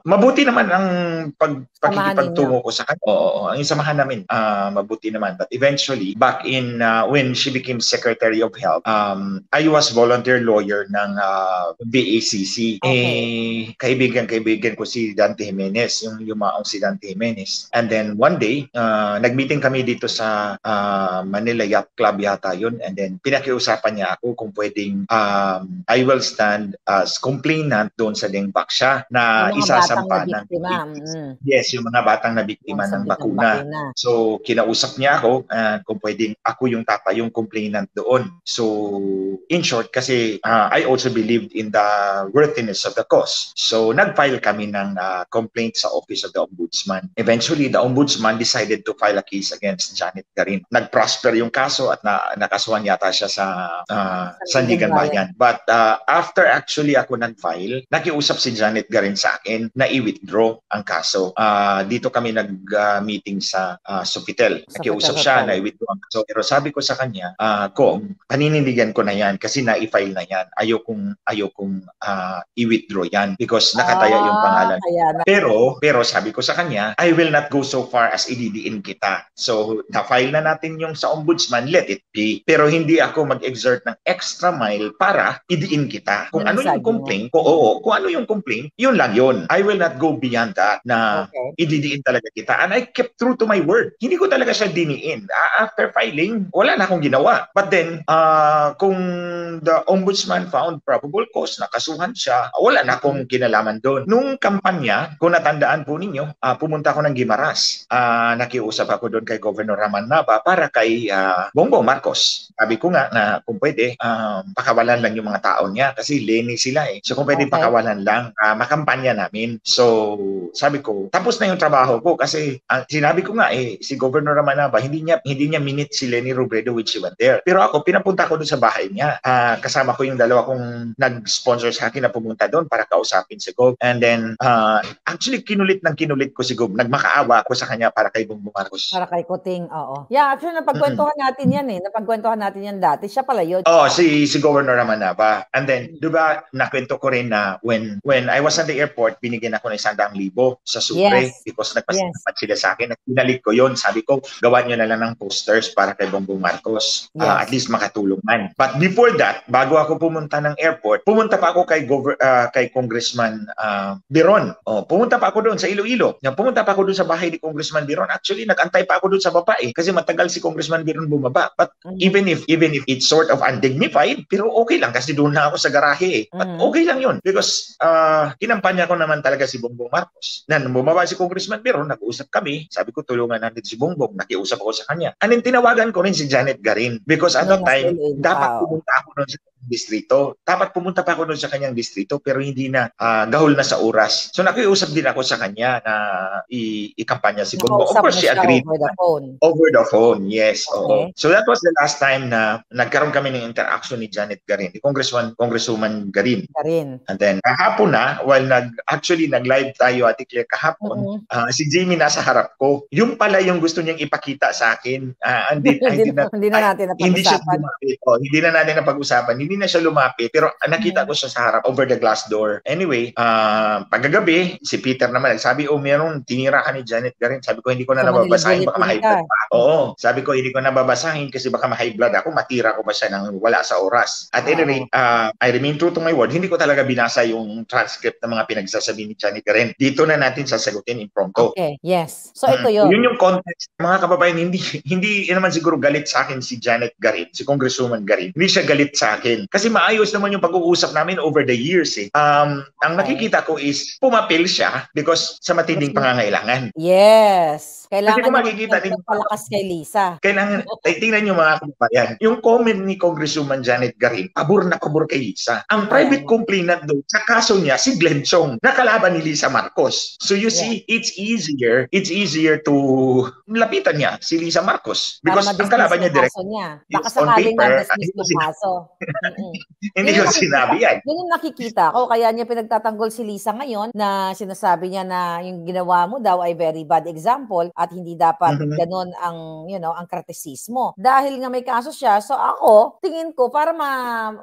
Mabuti naman ang Samahan pakikipagtungo ko sa kanya. Oo, ang samahan namin, mabuti naman. But eventually, back in when she became Secretary of Health, I was volunteer lawyer ng BACC. Okay. Kaibigan ko si Dante Jimenez, yung yumaong si Dante Jimenez. And then one day, nagmeeting kami dito sa Manila Yacht Club yata yun. And then pinakiusapan niya ako kung pwedeng I will stand as complainant doon sa Dengpak siya na isasampa ng yes, yung mga batang na biktima ng bakuna. So kinausap niya ako kung pwedeng ako yung yung complainant doon. So in short, kasi I also believed in the worthiness of the cause. So nag-file kami ng complaint sa Office of the Ombudsman. Eventually, the Ombudsman decided to file a case against Janet Garin. Nag-prosper yung kaso at nakasuhan yata siya sa Sandigan Bayan. But after actually ako nag-file, nakiusap si Janet Garin sa akin na i-withdraw ang kaso. Dito kami nag-meeting sa Sofitel. Nakiusap siya na i-withdraw ang kaso. Pero sabi ko sa kanya, kung panindigan ko na yan kasi na-i-file na yan, ayokong i-withdraw yan because nakataya yung pangalan. Pero sabi ko sa kanya, I will not go so far as ididiin kita. So, na-file na natin yung sa Ombudsman, let it be. Pero hindi ako mag-exert ng extra mile para idiin kita. Kung ano yung complaint, kung ano yung complaint, yun lang yun. I will not go beyond that na ididiin talaga kita. And I kept true to my word. Hindi ko talaga siya diniin. After filing, wala na akong ginawa. But then, kung the Ombudsman found probable cause, nakasuhan siya, wala na akong kinalaman doon. Nung kampanya, kung natandaan po ninyo, pumunta ako ng Guimaras. Nakiusap ako doon kay Governor Raman Nava para kay Bongbong Marcos. Sabi ko nga na kung pwede, pakawalan lang yung mga tao niya kasi Lenny sila eh. So kung pwede pakawalan lang, makampanya namin. So sabi ko, tapos na yung trabaho ko kasi sinabi ko nga si Governor Raman Nava, hindi niya minute si Lenny Robredo which she went there. Pero ako, pinapunta ko doon sa bahay niya. Kasama ko yung dalawa kong nag-sponsor sa akin na pumunta doon para kausapin si Gov. And then, actually, kinulit ko si Gov. Nagmakaawa ako sa kanya para kay Bongbong Marcos. Para kay Kuting, oo. Yeah, actually, napagkwentuhan natin yan eh. Napagkwentuhan natin yan dati. Siya pala yun. Si Governor Raman Nava. And then, di ba, nakwento ko rin na when I was at the airport, binigyan ako ng 100,000 sa Supre because nagpasalamat sila sa akin. Pinalik ko yun. Sabi ko, gawa nyo na lang ng posters para kay Bongbong Marcos. At least makatulong man. But before that, bago ako pumunta ng airport, pumunta pa ako kay Congressman Biron. Pumunta pa ako doon sa Iloilo. Pumunta pa ako doon sa bahay ni Congressman Biron. Actually, nag-antay pa ako doon sa baba kasi matagal si Congressman Biron bumaba. But even if it's sort of undignified, pero okay lang kasi doon na ako sa garahe eh. But okay lang yun because kinampanya ko naman talaga si Bongbong Marcos. Nung bumaba si Congressman Biron, nag-uusap kami. Sabi ko, tulungan natin si Bongbong. Nakiusap ako sa kanya. And then tinawagan ko rin si Janet Garin because at that time, dapat pumunta ako doon sa distrito. Dapat pumunta pa ako doon sa kanyang distrito pero hindi na gahol na sa oras. So nakiusap din ako sa kanya na i-kampanya si Bongbong. Of course, she agreed. Over the phone, yes. Okay. So that was the last time na nagkaroon kami ng interaction ni Janet Garin, ni Congresswoman Garin. And then kahapon na, while nag-live tayo at Claire kahapon, si Jamie nasa harap ko. Yung pala yung gusto niyang ipakita sa akin. Hindi na natin napag-usapan. Hindi na siya lumapit pero nakita ko siya sa harap over the glass door. Anyway, pagkagabi, si Peter naman nagsabi, meron tinira ka ni Janet Garin. Sabi ko, hindi ko na nababasahin, baka ma-high blood pa. Oo. Sabi ko, hindi ko nababasahin kasi baka ma-high blood ako, matira ko ba siya nang wala sa oras. At any rate, I remain true to my word. Hindi ko talaga binasa yung transcript ng mga pinagsasabi ni Janet Garin. Dito na natin sasagutin impromptu. Okay, yes. So ito yun. Yun yung context. Mga kababayan, hindi naman siguro galit sa akin si Janet Garin, si Congresswoman Garin. Hindi siya galit sa akin. Kasi maayos naman yung pag-uusap namin over the years eh. Ang nakikita ko is pumapil siya because sa matinding pangangailangan. Yes. Kailangan makikita din palakas kay Lisa. Kailangan, tingnan nyo mga kababayan, yung comment ni Congresswoman Janet Garin, pabor na pabor kay Lisa. Ang private complainant doon, sa kaso niya, si Glenn Chong, nakalaban ni Lisa Marcos. So you see, it's easier to lapitan niya si Lisa Marcos because ang kalaban niya direct. Baka sakaling na-dismiss ng kaso. Hindi ko sinabi yan. Yun yung nakikita ko. Kaya niya pinagtatanggol si Lisa ngayon na sinasabi niya na yung ginawa mo daw ay very bad example at hindi dapat ganon ang, ang kritisismo. Dahil nga may kaso siya, so ako, tingin ko, para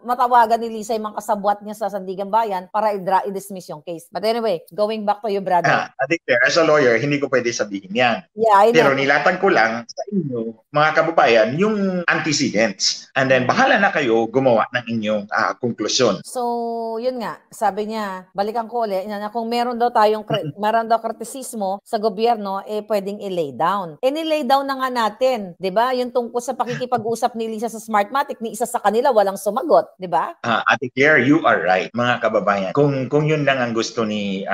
matawagan ni Lisa yung mga kasabwat niya sa Sandigan Bayan para i-dismiss yung case. But anyway, going back to you, brother. I think as a lawyer, hindi ko pwede sabihin yan. Yeah, pero nilatag ko lang sa inyo, mga kababayan, yung antecedents. And then, bahala na kayo gumawa ng inyong konklusyon. So, yun nga, sabi niya, balikan ko ulit, na kung meron daw kritisismo sa gobyerno, pwedeng i-lay down. Ni-lay down na nga natin, di ba? Yung tungkol sa pakikipag-usap ni Lisa sa Smartmatic, ni isa sa kanila walang sumagot, di ba? Ate Claire, you are right, mga kababayan. Kung yun lang ang gusto ni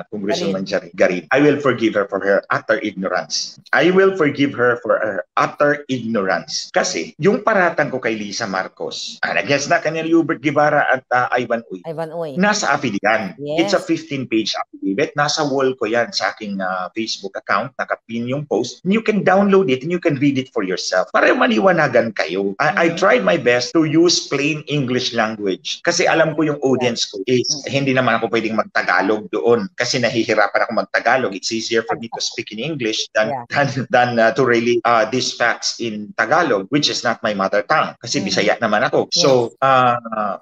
Congresswoman Garin, I will forgive her for her utter ignorance. I will forgive her for her utter ignorance. Kasi, yung paratang ko kay Lisa Marcos, nag-guess na kanila Hubert Guevara at Ivan Uy. Nasa affidavit yan. Yes. It's a 15-page affidavit. Nasa wall ko yan sa aking Facebook account. Nakapin yung post. You can download it and you can read it for yourself. Para maliwanagan kayo. I tried my best to use plain English language. Kasi alam ko yung audience ko is hindi naman ako pwedeng mag-Tagalog doon. Kasi nahihirapan ako mag-Tagalog. It's easier for me to speak in English than to really these facts in Tagalog, which is not my mother tongue. Kasi Bisaya naman ako. So,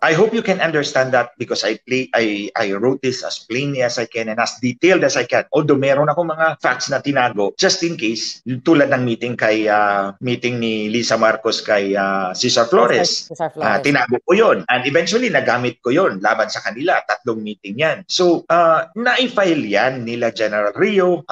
I hope you can understand that because I wrote this as plainly as I can and as detailed as I can. Although meron ako mga facts na tinago just in case, tulad ng meeting ni Lisa Marcos kay Cesar Flores. Tinago ko yun. And eventually, nagamit ko yun laban sa kanila. 3 meeting yan. So, na-file yan nila General Rio,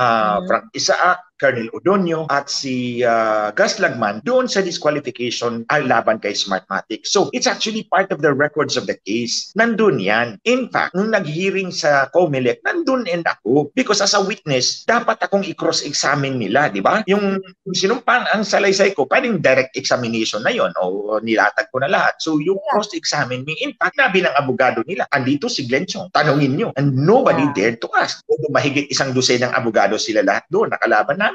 Frank Isaac, Colonel Odonio at si Gus Lagman doon sa disqualification laban kay Smartmatic. So, it's actually part of the records of the case. Nandun yan. In fact, nung nag-hearing sa COMELEC, nandun and ako. Because as a witness, dapat akong i-cross-examine nila, di ba? Yung sinumpang ang salaysay ko, pwedeng direct examination na yon o nilatag ko na lahat. So, yung cross-examine me, in fact, nabi ng abogado nila, andito si Glenn Chong, tanungin nyo. And nobody dared to ask. Kung mahigit 100 ng abogado sila lahat doon, nakalaban namin.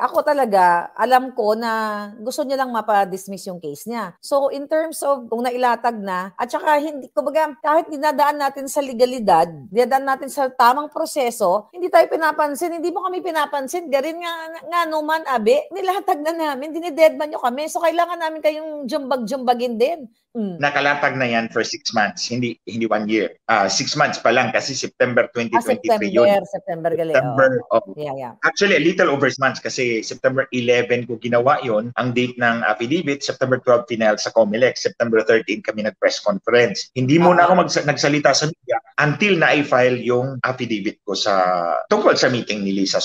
Ako talaga, alam ko na gusto niya lang mapa-dismiss yung case niya. So, in terms of kung nailatag na, at saka hindi, kumbaga, kahit dinadaan natin sa legalidad, dinadaan natin sa tamang proseso, hindi tayo pinapansin, hindi mo kami pinapansin, garin nga naman, nilatag na namin, dinidedman nyo kami, so kailangan namin kayong jumbag-jumbagin din. Nakalatag na yan for 6 months, hindi 1 year. 6 months pa lang kasi September 2023 yun. September gali. Actually, a little over months kasi September 11 ko ginawa yun. Ang date ng affidavit, September 12 final sa COMELEC. September 13 kami nag-press conference. Hindi muna ako nagsalita sa media until na-i-file yung affidavit ko tungkol sa meeting ni Lisa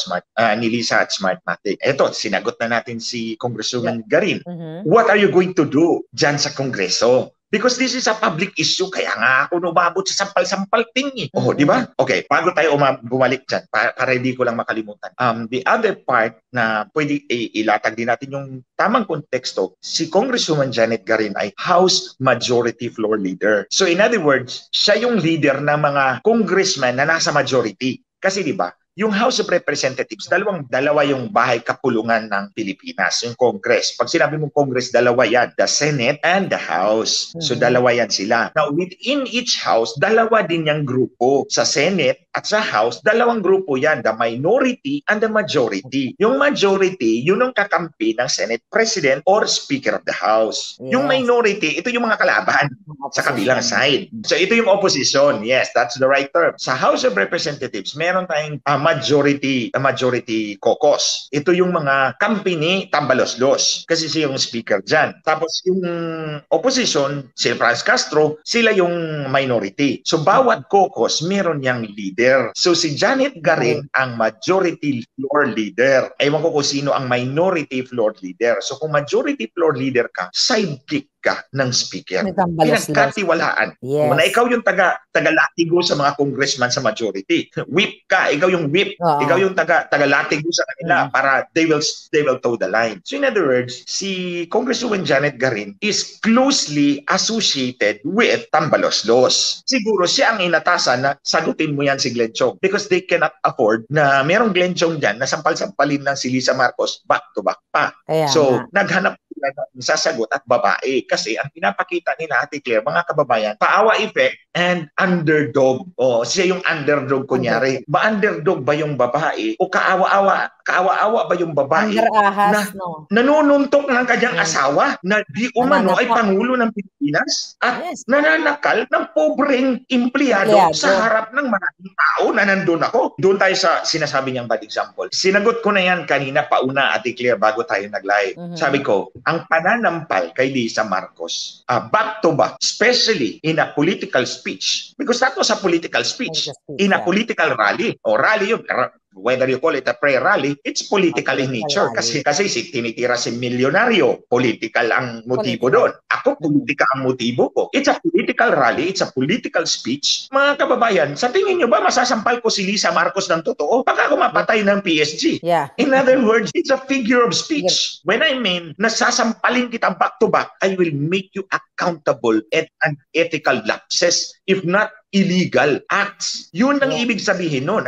at Smartmatic. Eto, sinagot na natin si Congresswoman Garin. What are you going to do dyan sa Kongreso? Because this is a public issue, kaya nga ako umabot sa sampal-sampal ting. Di ba? Okay, bago tayo bumalik dyan, para hindi ko lang makalimutan. The other part na pwede ilatag din natin yung tamang konteksto, si Congresswoman Janet Garin ay House Majority Floor Leader. So in other words, siya yung leader ng mga congressman na nasa majority. Kasi di ba, yung House of Representatives, dalawa yung bahay kapulungan ng Pilipinas, yung Congress. Pag sinabi mong Congress, dalawa yan, the Senate and the House. So dalawa yan sila. Now, within each House, dalawa din yung grupo. Sa Senate at sa House, dalawang grupo yan, the minority and the majority. Yung majority, yun ang kakampi ng Senate President or Speaker of the House. Yes. Yung minority, ito yung mga kalaban sa kabilang side. So ito yung opposition. Yes, that's the right term. Sa House of Representatives, meron tayong majority caucus. Ito yung mga kampi ni Tambaloslos kasi siya yung speaker dyan. Tapos yung opposition, si Franz Castro, sila yung minority. So bawat caucus meron niyang leader. So si Janet Garin ang majority floor leader. Ewan ko kung sino ang minority floor leader. So kung majority floor leader ka, sidekick ka ng speaker. Pinagkatiwalaan. Yes. Na ikaw yung taga-latigo sa mga congressman sa majority. Whip ka, ikaw yung whip. Ikaw yung taga-latigo sa kanila para they will toe the line. So in other words, si Congresswoman Janet Garin is closely associated with Tambaloslos. Siguro siya ang inatasan na sagutin mo yan si Glenn Chong because they cannot afford na merong Glenn Chong dyan na sampal-sampalin ng si Lisa Marcos back to back pa. So naghanap sila sasagot at babae. Kasi ang pinapakita ni Ate Claire, mga kababayan, paawa effect and underdog. O, siya yung underdog kunyari. Ba-underdog ba yung babae o kaawa-awa ba yung babae Ahas, nanununtok ng kanyang asawa na di umano ay Pangulo ng Pilipinas at nananakal ng pobreng empleyado sa harap ng maraming tao na nandun ako. Doon tayo sa sinasabi niyang bad example. Sinagot ko na yan kanina pauna, Ate Claire, bago tayo nag-live. Sabi ko, ang pananampal kay Lisa Marcos, back to back, especially in a political speech, because that was a political speech, in a political rally, o rally yun, whether you call it a pre-rally, it's political in nature. Kasi tinitira si milyonaryo, political ang motibo doon. Ako, politika ang motibo ko. It's a political rally, it's a political speech. Mga kababayan, sa tingin nyo ba masasampal ko si Lisa Marcos ng totoo? Baka ako mapatay ng PSG. In other words, it's a figure of speech. When I mean, nasasampalin kita back to back, I will make you accountable at an ethical lapses, if not illegal acts. Yun ang ibig sabihin nun.